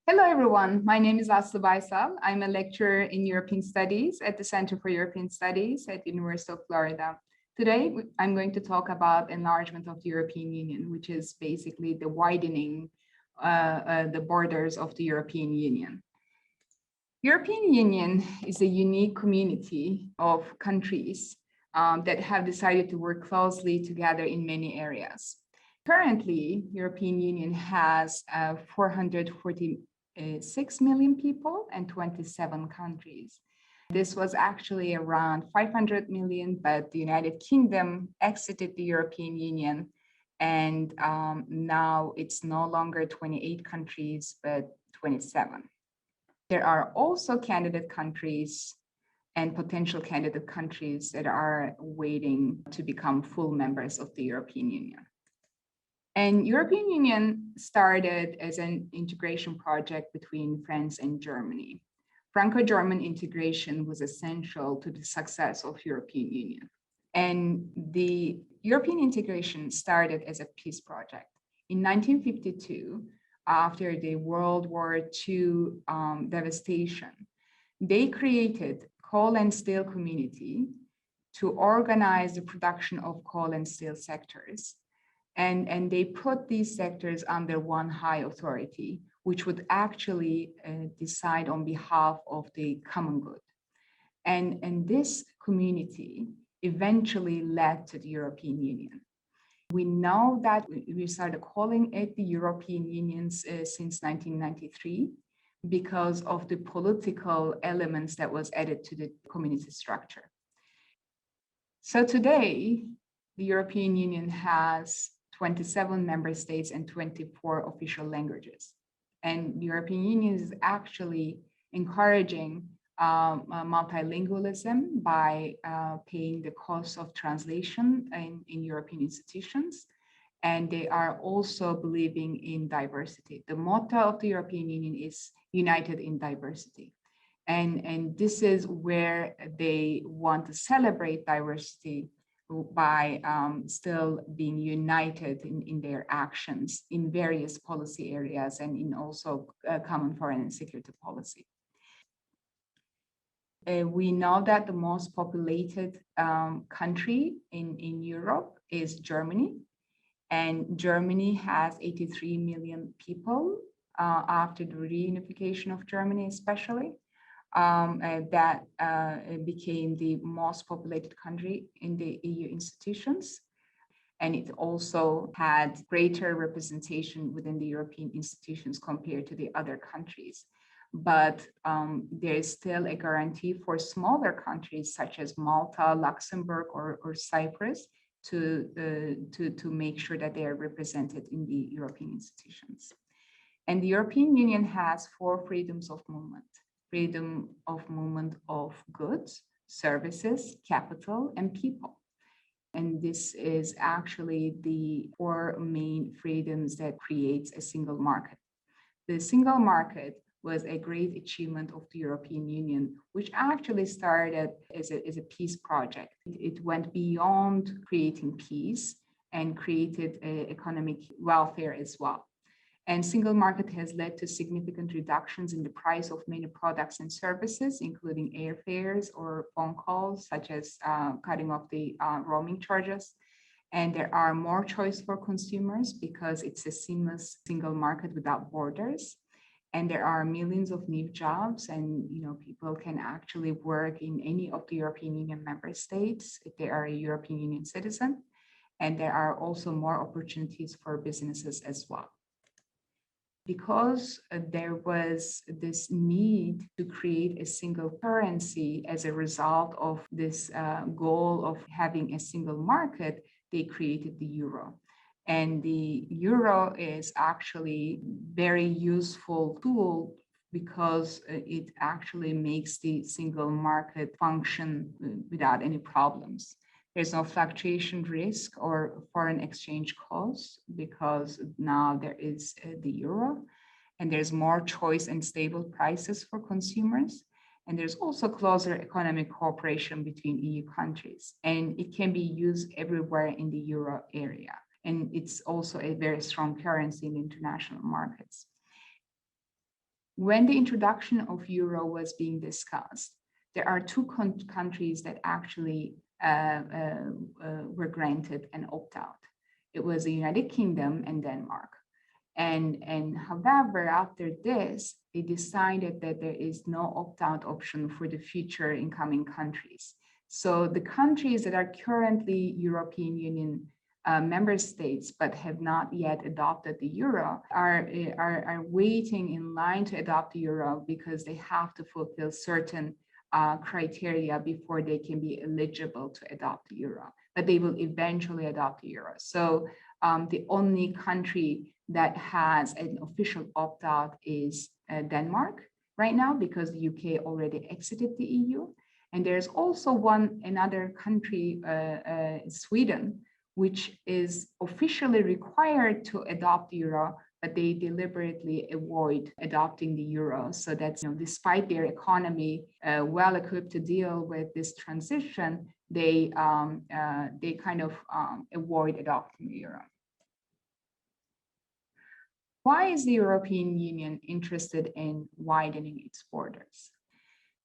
Hello, everyone. My name is Aslı Baysal. I'm a lecturer in European Studies at the Center for European Studies at the University of Florida. Today, I'm going to talk about enlargement of the European Union, which is basically the widening the borders of the European Union. European Union is a unique community of countries that have decided to work closely together in many areas. Currently, European Union has 446 million people and 27 countries. This was actually around 500 million, but the United Kingdom exited the European Union, and now it's no longer 28 countries, but 27. There are also candidate countries and potential candidate countries that are waiting to become full members of the European Union. And European Union started as an integration project between France and Germany. Franco-German integration was essential to the success of European Union. And the European integration started as a peace project. In 1952, after the World War II devastation, they created coal and steel community to organize the production of coal and steel sectors. And they put these sectors under one high authority, which would actually decide on behalf of the common good. And this community eventually led to the European Union. We know that we started calling it the European Union since 1993 because of the political elements that was added to the community structure. So today, the European Union has 27 member states and 24 official languages. And the European Union is actually encouraging multilingualism by paying the cost of translation in European institutions. And they are also believing in diversity. The motto of the European Union is united in diversity. And this is where they want to celebrate diversity by still being united in their actions in various policy areas and in also common foreign and security policy. We know that the most populated country in Europe is Germany, and Germany has 83 million people after the reunification of Germany, especially. That became the most populated country in the EU institutions. And it also had greater representation within the European institutions compared to the other countries. But there is still a guarantee for smaller countries such as Malta, Luxembourg, or Cyprus to make sure that they are represented in the European institutions. And the European Union has 4 freedoms of movement: freedom of movement of goods, services, capital, and people. And this is actually the 4 main freedoms that creates a single market. The single market was a great achievement of the European Union, which actually started as a peace project. It went beyond creating peace and created economic welfare as well. And single market has led to significant reductions in the price of many products and services, including airfares or phone calls, such as cutting off the roaming charges. And there are more choice for consumers because it's a seamless single market without borders. And there are millions of new jobs, and people can actually work in any of the European Union member states if they are a European Union citizen. And there are also more opportunities for businesses as well. Because there was this need to create a single currency as a result of this goal of having a single market, they created the euro. And the euro is actually very useful tool because it actually makes the single market function without any problems. There's no fluctuation risk or foreign exchange costs because now there is the euro, and there's more choice and stable prices for consumers. And there's also closer economic cooperation between EU countries, and it can be used everywhere in the euro area. And it's also a very strong currency in international markets. When the introduction of euro was being discussed, there are two countries that actually were granted an opt-out. It was the United Kingdom and Denmark. And however, after this, they decided that there is no opt-out option for the future incoming countries. So the countries that are currently European Union member states but have not yet adopted the euro are waiting in line to adopt the euro because they have to fulfill certain criteria before they can be eligible to adopt the euro. But they will eventually adopt the euro. So the only country that has an official opt-out is Denmark right now, because the UK already exited the EU. And there's also another country, Sweden, which is officially required to adopt the euro, but they deliberately avoid adopting the euro. So that, despite their economy well equipped to deal with this transition, they kind of avoid adopting the euro. Why is the European Union interested in widening its borders?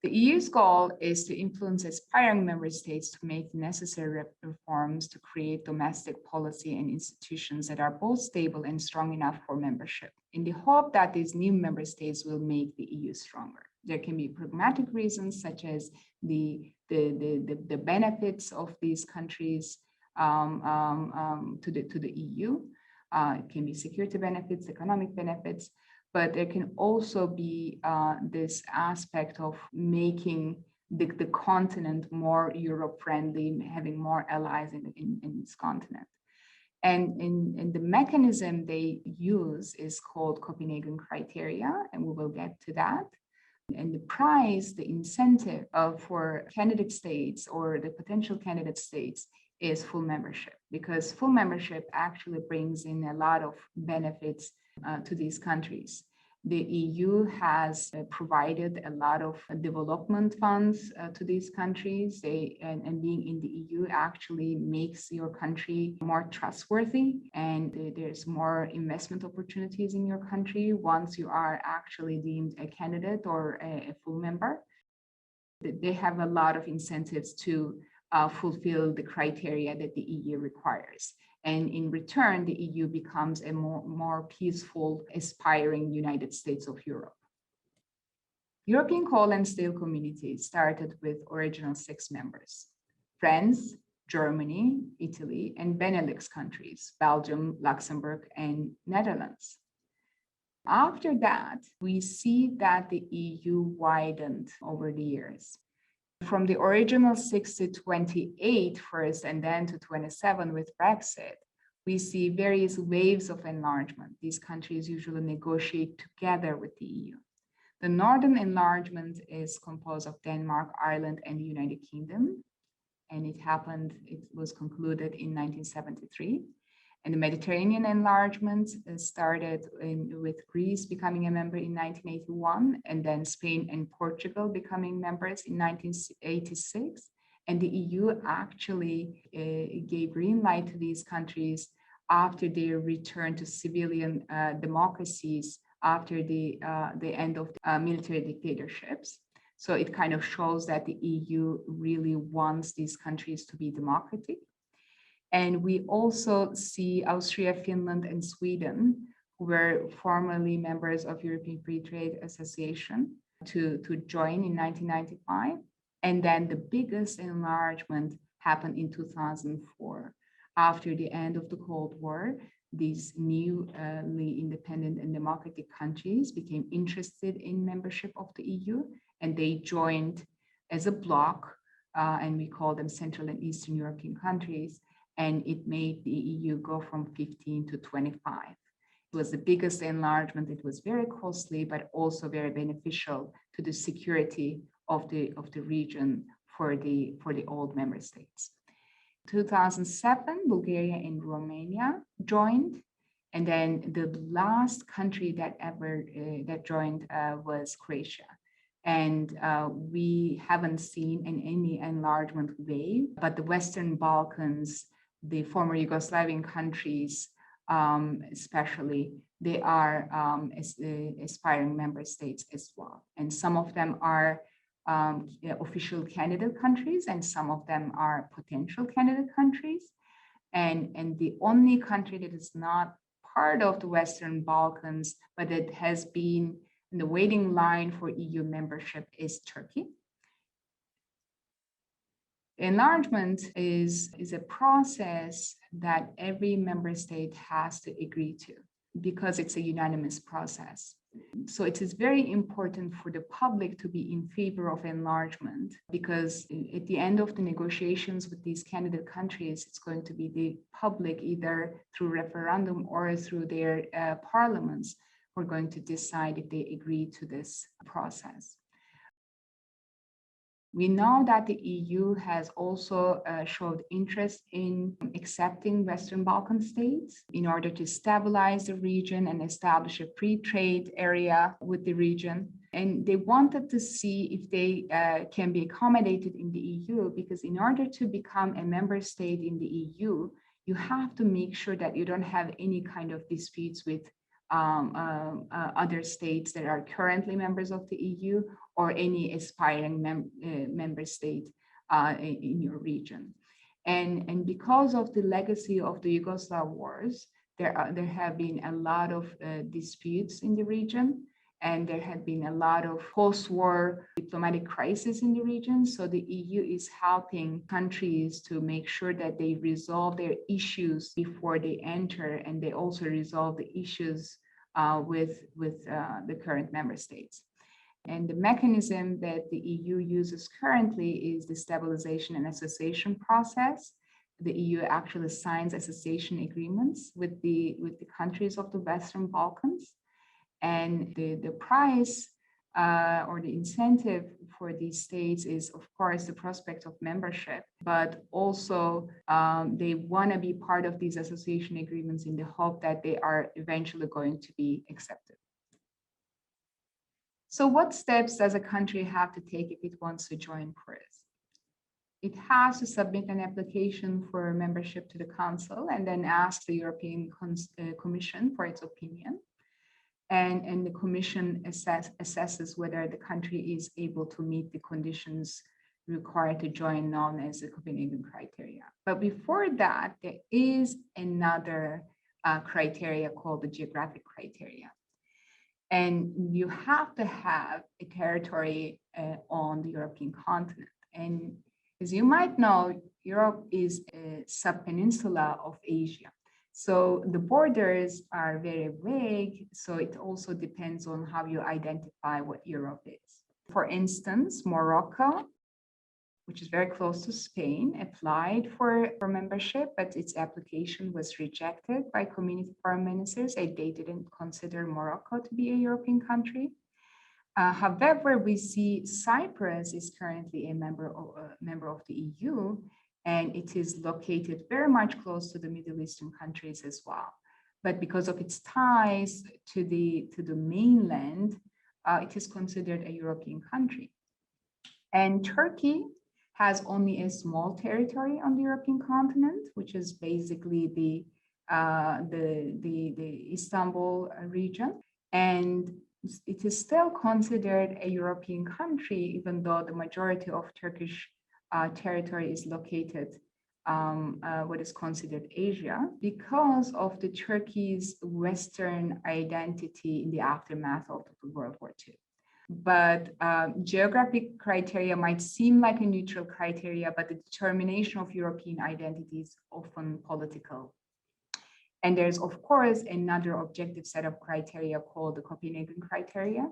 The EU's goal is to influence aspiring member states to make the necessary reforms to create domestic policy and institutions that are both stable and strong enough for membership, in the hope that these new member states will make the EU stronger. There can be pragmatic reasons, such as the benefits of these countries to the EU. It can be security benefits, economic benefits, but there can also be this aspect of making the continent more Europe-friendly, having more allies in this continent. And in the mechanism they use is called Copenhagen criteria, and we will get to that. And the prize, the incentive for candidate states or the potential candidate states is full membership, because full membership actually brings in a lot of benefits to these countries. The EU has provided a lot of development funds to these countries. And being in the EU actually makes your country more trustworthy, and there's more investment opportunities in your country once you are actually deemed a candidate or a full member. They have a lot of incentives to fulfill the criteria that the EU requires. And in return, the EU becomes a more peaceful, aspiring United States of Europe. European Coal and Steel Community started with original 6 members: France, Germany, Italy, and Benelux countries, Belgium, Luxembourg, and Netherlands. After that, we see that the EU widened over the years. From the original 6 to 28 first, and then to 27 with Brexit, we see various waves of enlargement. These countries usually negotiate together with the EU. The northern enlargement is composed of Denmark, Ireland, and the United Kingdom. And it was concluded in 1973. And the Mediterranean enlargement started with Greece becoming a member in 1981, and then Spain and Portugal becoming members in 1986. And the EU actually gave green light to these countries after their return to civilian democracies after the end of military dictatorships. So it kind of shows that the EU really wants these countries to be democratic. And we also see Austria, Finland, and Sweden, who were formerly members of European Free Trade Association, to join in 1995. And then the biggest enlargement happened in 2004. After the end of the Cold War, these newly independent and democratic countries became interested in membership of the EU, and they joined as a bloc, and we call them Central and Eastern European countries. And it made the EU go from 15 to 25. It was the biggest enlargement. It was very costly, but also very beneficial to the security of the region for the old member states. 2007, Bulgaria and Romania joined, and then the last country that joined was Croatia. And we haven't seen any enlargement wave, but the Western Balkans, the former Yugoslavian countries, especially, they are aspiring member states as well. And some of them are official candidate countries, and some of them are potential candidate countries. And the only country that is not part of the Western Balkans, but that has been in the waiting line for EU membership is Turkey. Enlargement is a process that every member state has to agree to because it's a unanimous process. So it is very important for the public to be in favor of enlargement, because at the end of the negotiations with these candidate countries, it's going to be the public, either through referendum or through their parliaments, who are going to decide if they agree to this process. We know that the EU has also showed interest in accepting Western Balkan states in order to stabilize the region and establish a free trade area with the region. And they wanted to see if they can be accommodated in the EU, because in order to become a member state in the EU, you have to make sure that you don't have any kind of disputes with other states that are currently members of the EU or any aspiring member state in your region. And because of the legacy of the Yugoslav wars, there have been a lot of disputes in the region, and there had been a lot of post-war diplomatic crisis in the region. So the EU is helping countries to make sure that they resolve their issues before they enter, and they also resolve the issues with the current member states. And the mechanism that the EU uses currently is the stabilization and association process. The EU actually signs association agreements with the countries of the Western Balkans. And the price or the incentive for these states is, of course, the prospect of membership, but also they want to be part of these association agreements in the hope that they are eventually going to be accepted. So what steps does a country have to take if it wants to join PORIS? It has to submit an application for membership to the Council and then ask the European Commission for its opinion. And the Commission assesses whether the country is able to meet the conditions required to join, known as the Copenhagen criteria. But before that, there is another criteria called the geographic criteria. And you have to have a territory on the European continent. And as you might know, Europe is a subpeninsula of Asia. So the borders are very vague. So it also depends on how you identify what Europe is. For instance, Morocco, which is very close to Spain, applied for membership, but its application was rejected by community foreign ministers. They didn't consider Morocco to be a European country. However, we see Cyprus is currently a member of the EU, and it is located very much close to the Middle Eastern countries as well. But because of its ties to the mainland, it is considered a European country. And Turkey has only a small territory on the European continent, which is basically the Istanbul region. And it is still considered a European country, even though the majority of Turkish territory is located what is considered Asia, because of the Turkey's Western identity in the aftermath of World War II. But geographic criteria might seem like a neutral criteria, but the determination of European identity is often political. And there's, of course, another objective set of criteria called the Copenhagen criteria.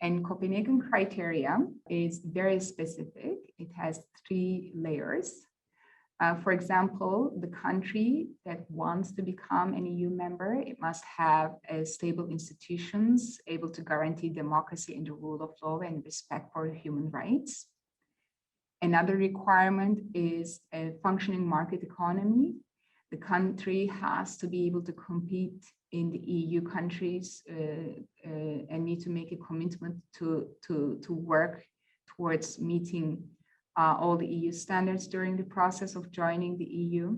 And Copenhagen criteria is very specific. It has 3 layers. For example, the country that wants to become an EU member, it must have stable institutions able to guarantee democracy and the rule of law and respect for human rights. Another requirement is a functioning market economy. The country has to be able to compete in the EU countries and need to make a commitment to work towards meeting all the EU standards during the process of joining the EU.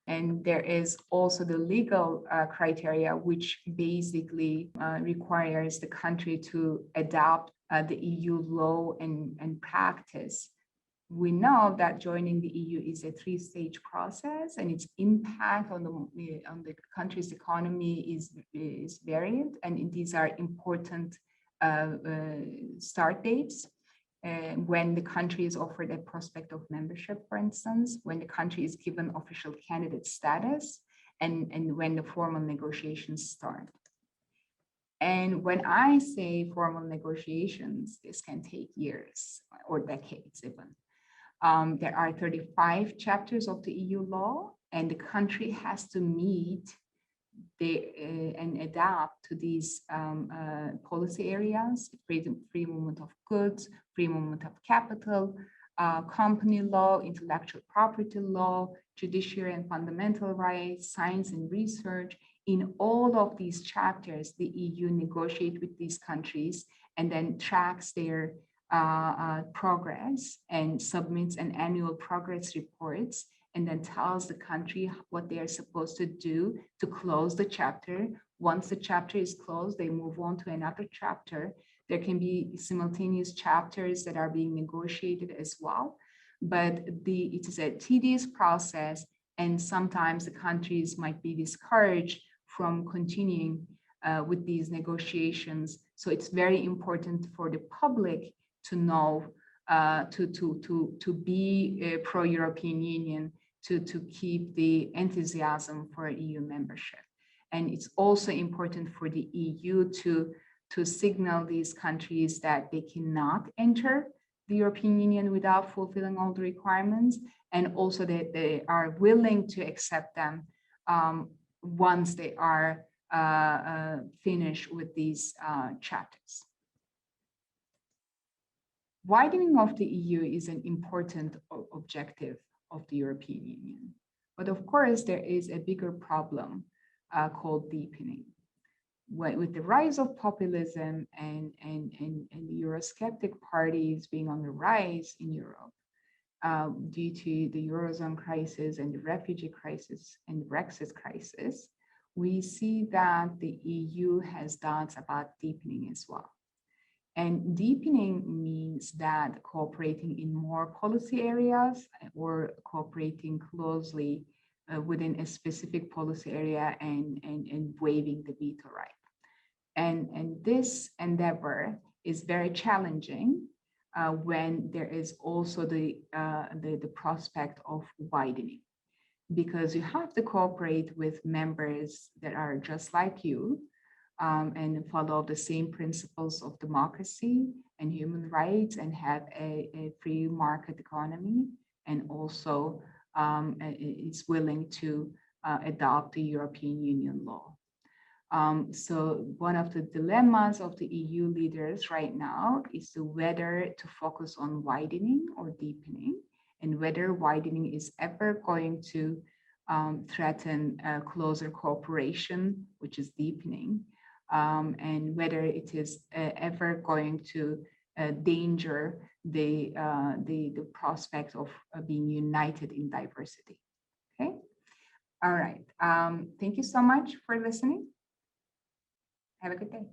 And there is also the legal criteria, which basically requires the country to adopt the EU law and practice. We know that joining the EU is a three-stage process, and its impact on the country's economy is varied, and these are important start dates. When the country is offered a prospect of membership, for instance, when the country is given official candidate status, and when the formal negotiations start. And when I say formal negotiations, this can take years or decades even. There are 35 chapters of the EU law, and the country has to meet and adapt to these policy areas: free movement of goods, free movement of capital, company law, intellectual property law, judiciary and fundamental rights, science and research. In all of these chapters, the EU negotiates with these countries and then tracks their progress and submits an annual progress reports, and then tells the country what they are supposed to do to close the chapter. Once the chapter is closed, they move on to another chapter. There can be simultaneous chapters that are being negotiated as well, but it is a tedious process, and sometimes the countries might be discouraged from continuing with these negotiations. So it's very important for the public to know, to be a pro-European Union, to keep the enthusiasm for EU membership. And it's also important for the EU to signal these countries that they cannot enter the European Union without fulfilling all the requirements, and also that they are willing to accept them once they are finished with these chapters. Widening of the EU is an important objective of the European Union. But of course, there is a bigger problem called deepening. With the rise of populism and the Eurosceptic parties being on the rise in Europe, due to the Eurozone crisis and the refugee crisis and the Brexit crisis, we see that the EU has doubts about deepening as well. And deepening means that cooperating in more policy areas or cooperating closely within a specific policy area and waiving the veto right. And this endeavor is very challenging when there is also the prospect of widening, because you have to cooperate with members that are just like you, and follow the same principles of democracy and human rights, and have a free market economy, and also is willing to adopt the European Union law. So one of the dilemmas of the EU leaders right now is whether to focus on widening or deepening, and whether widening is ever going to threaten closer cooperation, which is deepening, and whether it is ever going to danger the prospect of being united in diversity. Okay. All right. Thank you so much for listening. Have a good day.